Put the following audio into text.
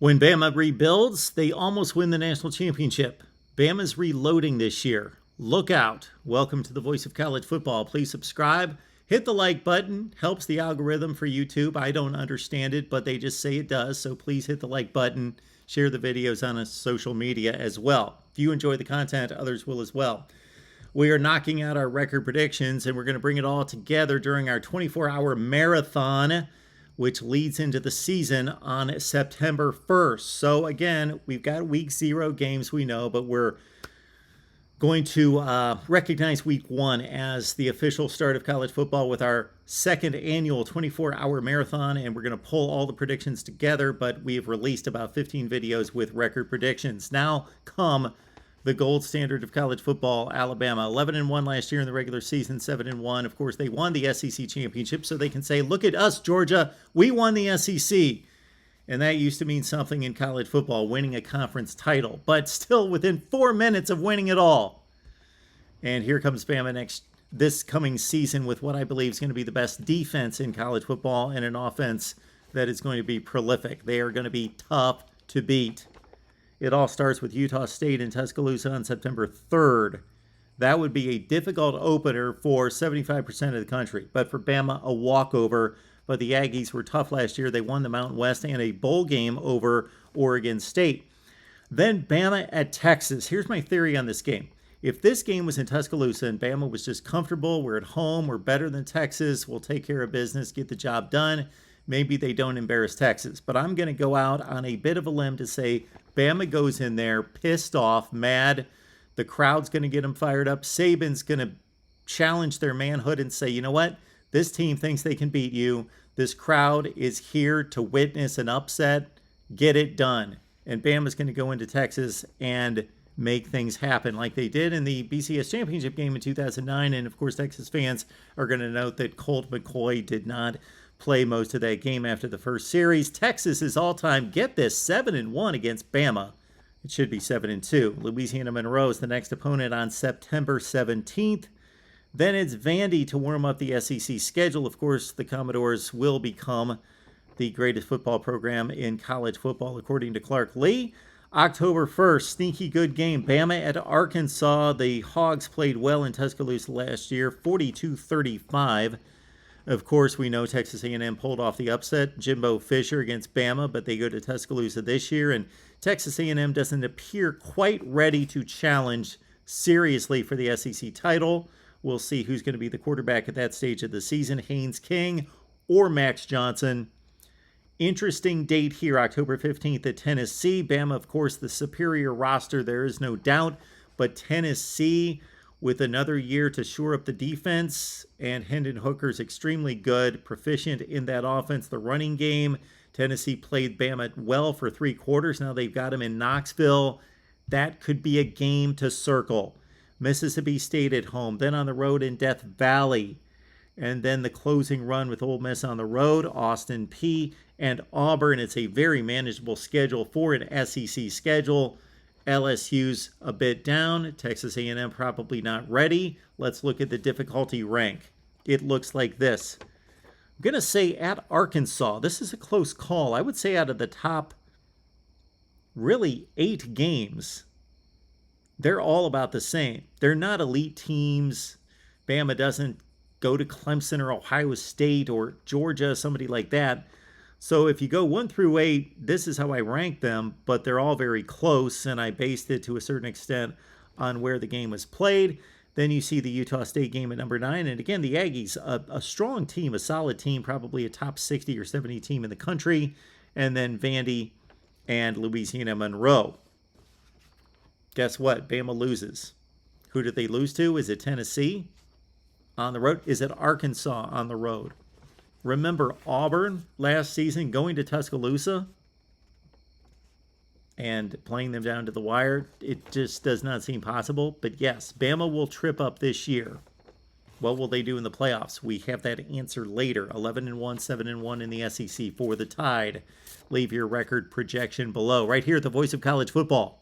When Bama rebuilds, they almost win the national championship. Bama's reloading this year. Look out. Welcome to the Voice of College Football. Please subscribe. Hit the like button. Helps the algorithm for YouTube. I don't understand it, but they just say it does. So please hit the like button. Share the videos on social media as well. If you enjoy the content, others will as well. We are knocking out our record predictions, and we're going to bring it all together during our 24-hour marathon, which leads into the season on September 1st. So again, we've got week 0 games, we know, but we're going to recognize week 1 as the official start of college football with our second annual 24-hour marathon, and we're going to pull all the predictions together, but we have released about 15 videos with record predictions. Now come the gold standard of college football, Alabama. 11-1 last year in the regular season, 7-1. Of course, they won the SEC championship, so they can say, look at us, Georgia. We won the SEC. And that used to mean something in college football, winning a conference title, but still within 4 minutes of winning it all. And here comes Bama this coming season with what I believe is going to be the best defense in college football and an offense that is going to be prolific. They are going to be tough to beat. It all starts with Utah State in Tuscaloosa on September 3rd. That would be a difficult opener for 75% of the country. But for Bama, a walkover. But the Aggies were tough last year. They won the Mountain West and a bowl game over Oregon State. Then Bama at Texas. Here's my theory on this game. If this game was in Tuscaloosa and Bama was just comfortable, we're at home, we're better than Texas, we'll take care of business, get the job done, maybe they don't embarrass Texas. But I'm going to go out on a bit of a limb to say Bama goes in there pissed off, mad. The crowd's going to get them fired up. Saban's going to challenge their manhood and say, you know what? This team thinks they can beat you. This crowd is here to witness an upset. Get it done. And Bama's going to go into Texas and make things happen like they did in the BCS championship game in 2009. And, of course, Texas fans are going to note that Colt McCoy did not play most of that game after the first series. Texas is all-time, get this, 7-1 against Bama. It should be 7-2. Louisiana Monroe is the next opponent on September 17th. Then it's Vandy to warm up the SEC schedule. Of course, the Commodores will become the greatest football program in college football, according to Clark Lee. October 1st, sneaky good game. Bama at Arkansas. The Hogs played well in Tuscaloosa last year, 42-35. Of course, we know Texas A&M pulled off the upset, Jimbo Fisher against Bama, but they go to Tuscaloosa this year, and Texas A&M doesn't appear quite ready to challenge seriously for the SEC title. We'll see who's going to be the quarterback at that stage of the season, Haynes King or Max Johnson. Interesting date here, October 15th at Tennessee. Bama, of course, the superior roster, there is no doubt, but Tennessee with another year to shore up the defense, and Hendon Hooker's extremely good, proficient in that offense. The running game, Tennessee played Bama well for 3 quarters. Now they've got him in Knoxville. That could be a game to circle. Mississippi State at home, then on the road in Death Valley, and then the closing run with Ole Miss on the road, Austin Peay and Auburn. It's a very manageable schedule for an SEC schedule. LSU's a bit down. Texas A&M probably not ready. Let's look at the difficulty rank. It looks like this. I'm going to say at Arkansas. This is a close call. I would say out of the top, really 8 games, they're all about the same. They're not elite teams. Bama doesn't go to Clemson or Ohio State or Georgia, somebody like that. So if you go 1 through 8, this is how I rank them, but they're all very close, and I based it to a certain extent on where the game was played. Then you see the Utah State game at number 9, and again, the Aggies, a strong team, a solid team, probably a top 60 or 70 team in the country, and then Vandy and Louisiana Monroe. Guess what? Bama loses. Who did they lose to? Is it Tennessee on the road? Is it Arkansas on the road? Remember Auburn last season going to Tuscaloosa and playing them down to the wire? It just does not seem possible. But yes, Bama will trip up this year. What will they do in the playoffs? We have that answer later. 11-1, 7-1 in the SEC for the Tide. Leave your record projection below. Right here at the Voice of College Football.